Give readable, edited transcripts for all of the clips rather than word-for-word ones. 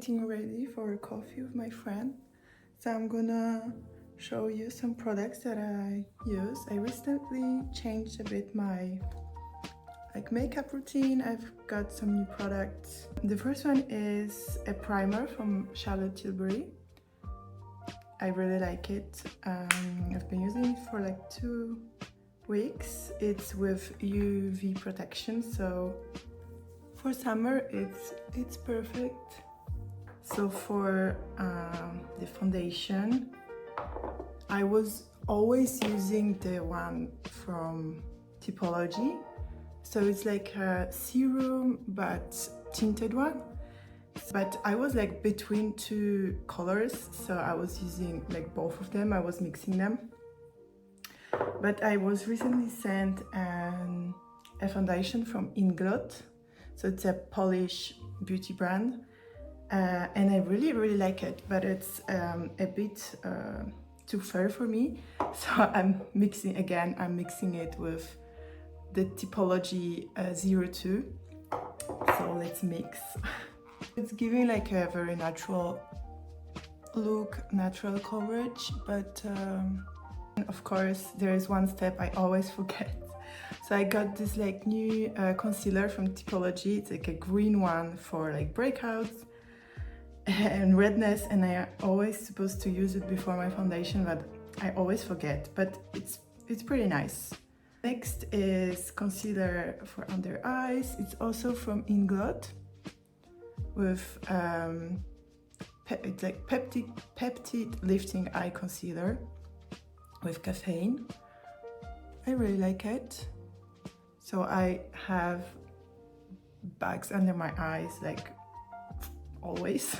getting ready for a coffee with my friend. So I'm gonna show you some products that I use. I recently changed a bit my makeup routine. I've got some new products. The first one is a primer from Charlotte Tilbury. I really like it. I've been using it for like 2 weeks. It's with UV protection, so for summer it's perfect. So for the foundation, I was always using the one from Typology. So it's like a serum but tinted one. But I was like between 2 colors, so I was using like both of them. I was mixing them. But I was recently sent a foundation from Inglot. So it's a Polish beauty brand. And I really like it, but it's a bit too fair for me. So I'm mixing it with the Typology 02. So let's mix. It's giving like a very natural look, natural coverage, but of course there is one step I always forget. So I got this like new concealer from Typology. It's like a green one for like breakouts and redness, and I always supposed to use it before my foundation, but I always forget, but it's pretty nice. Next is concealer for under eyes. It's also from Inglot with it's like peptide lifting eye concealer with caffeine. I really like it. So I have bags under my eyes like always.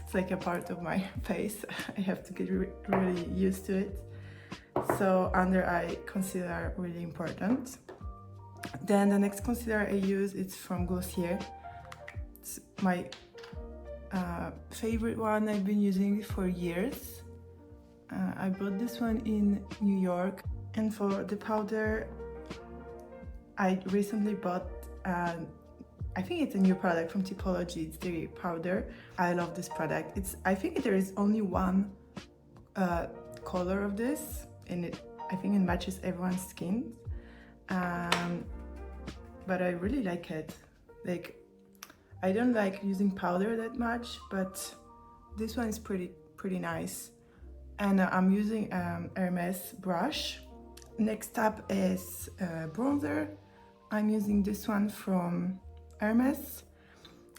It's like a part of my face. I have to get really used to it. So under eye concealer, really important. Then the next concealer I use, it's from Zosia. It's my favorite one. I've been using it for years. I bought this one in New York. And for the powder, I recently bought I think it's a new product from Typology. It's the powder. I love this product. I think there is only one color of this, and I think it matches everyone's skin. But I really like it. Like, I don't like using powder that much, but this one is pretty nice. And I'm using Hermes brush. Next up is bronzer. I'm using this one from Hermes.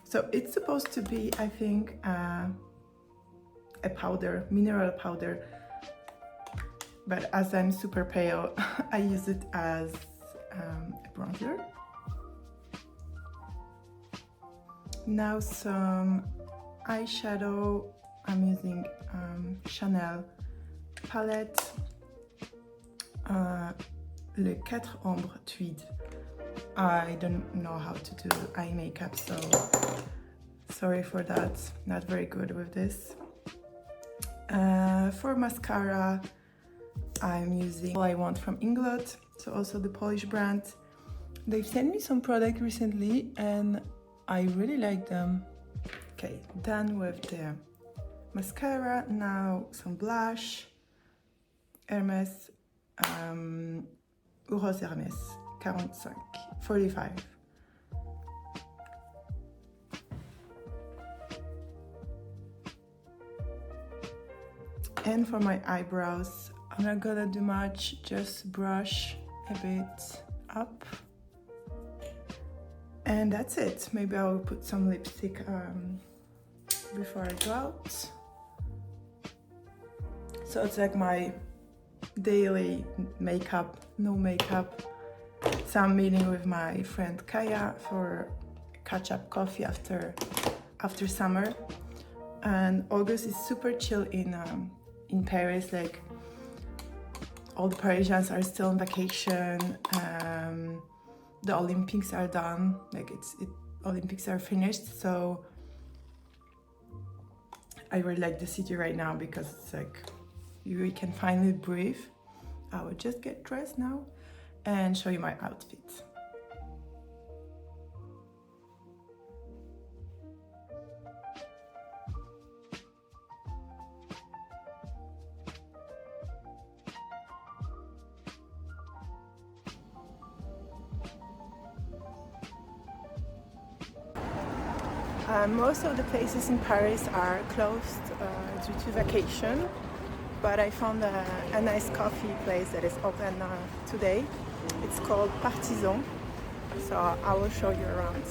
So it's supposed to be, I think, a powder, mineral powder. But as I'm super pale, I use it as a bronzer. Now some eyeshadow. I'm using Chanel palette, Le 4 Ombre Tweed. I don't know how to do eye makeup, so sorry for that. Not very good with this. For mascara, I'm using All I Want from Inglot, so also the Polish brand. They've sent me some product recently and I really like them. Okay, done with the mascara. Now some blush. Hermes, Rose Hermes 45. And for my eyebrows, I'm not gonna do much, just brush a bit up. And that's it. Maybe I'll put some lipstick before I go out. So it's like my daily makeup, no makeup. So I'm meeting with my friend Kaya for catch-up coffee after summer. And August is super chill in Paris. Like, all the Parisians are still on vacation. The Olympics are done. Like Olympics are finished. So I really like the city right now because it's like you can finally breathe. I will just get dressed now and show you my outfit. Most of the places in Paris are closed due to vacation, but I found a nice coffee place that is open today. It's called Partisan, so I will show you around.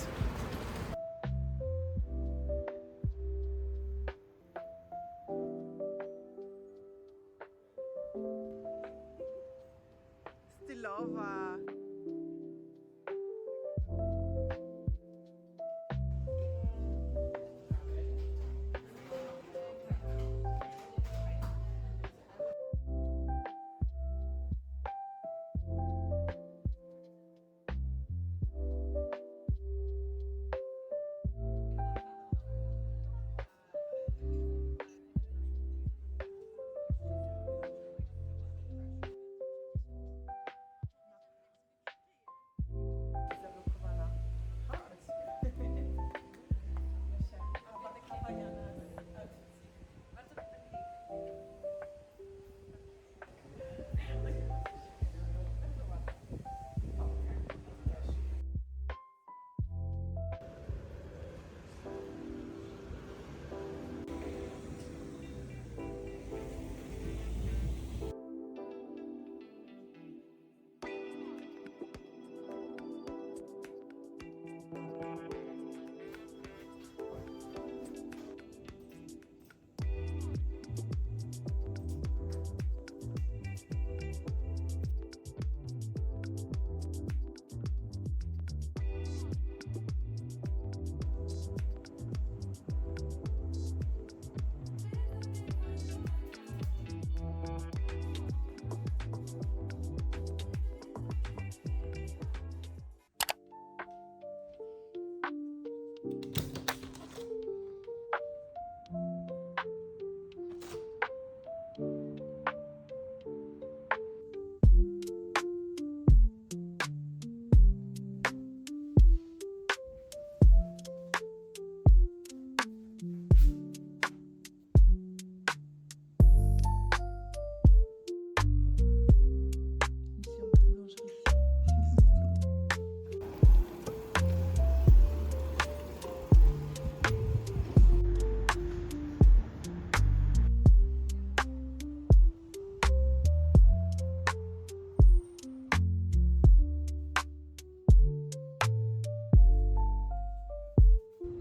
Stylowa.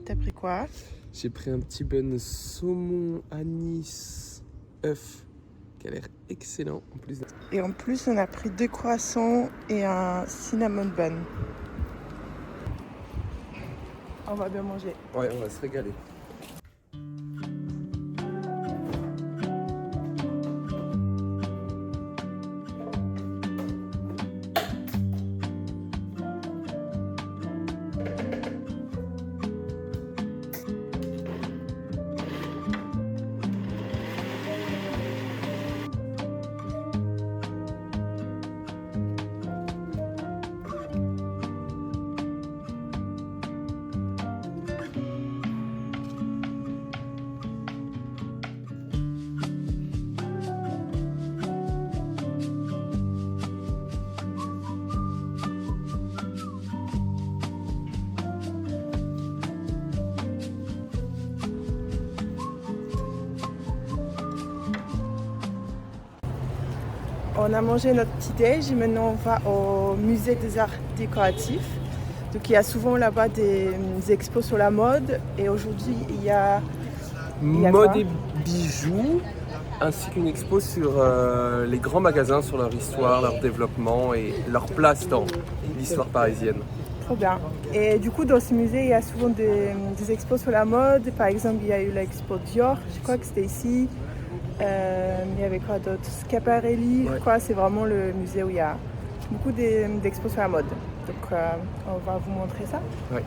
T'as pris quoi? J'ai pris un petit bun saumon, anis, œuf, qui a l'air excellent en plus. Et en plus, on a pris 2 croissants et un cinnamon bun. On va bien manger. Ouais, on va se régaler. On a mangé notre petit déj et maintenant on va au musée des arts décoratifs. Donc il y a souvent là-bas des expos sur la mode et aujourd'hui il y a Mode et bijoux, ainsi qu'une expo sur les grands magasins, sur leur histoire, leur développement et leur place dans l'histoire parisienne. Trop bien. Et du coup dans ce musée il y a souvent des expos sur la mode. Par exemple il y a eu l'expo Dior, je crois que c'était ici. Il y avait quoi d'autre? Schiaparelli, je crois, c'est vraiment le musée où il y a beaucoup d'expos sur la mode. Donc on va vous montrer ça. Ouais.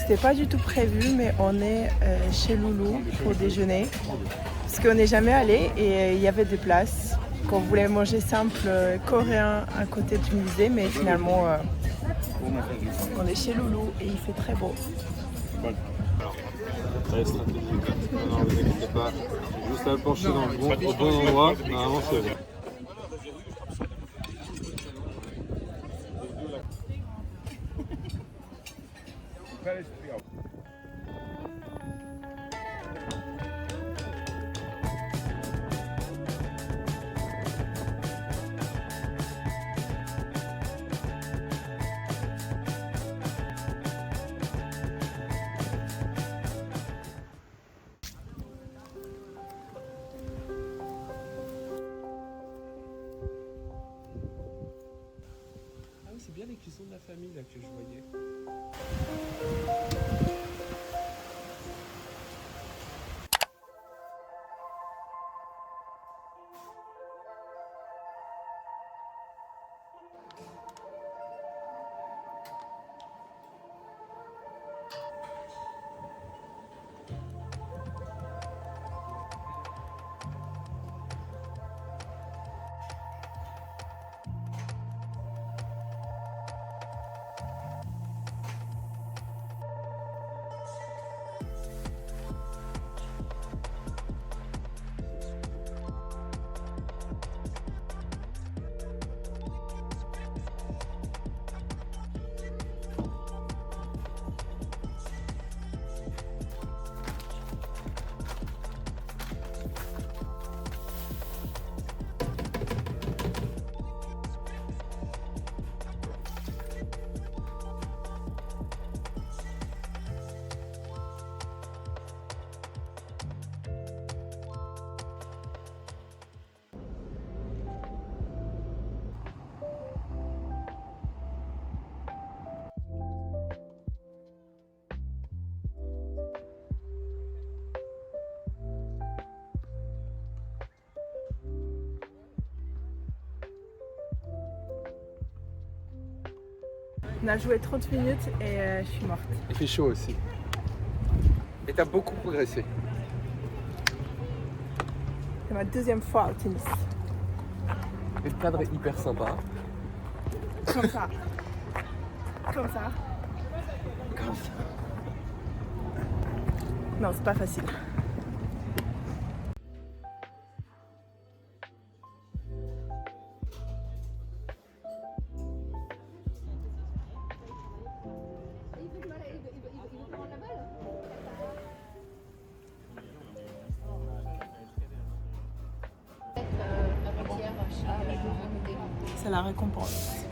c'était pas du tout prévu, mais on est chez Loulou pour déjeuner. Parce qu'on n'est jamais allé et il y avait des places. Qu'on voulait manger simple coréen à côté du musée, mais finalement on est chez Loulou et il fait très beau. Très stratégique. Non, vous inquiétez pas. Juste à pencher dans le au bon endroit. Normalement, c'est bon. C'est bien les cuisines de la famille là que je voyais. On a joué 30 minutes et je suis morte. Il fait chaud aussi. Et t'as beaucoup progressé. C'est ma deuxième fois au tennis. Et le cadre est hyper sympa. Comme ça. Comme ça. Comme ça. Non, c'est pas facile. C'est la récompense.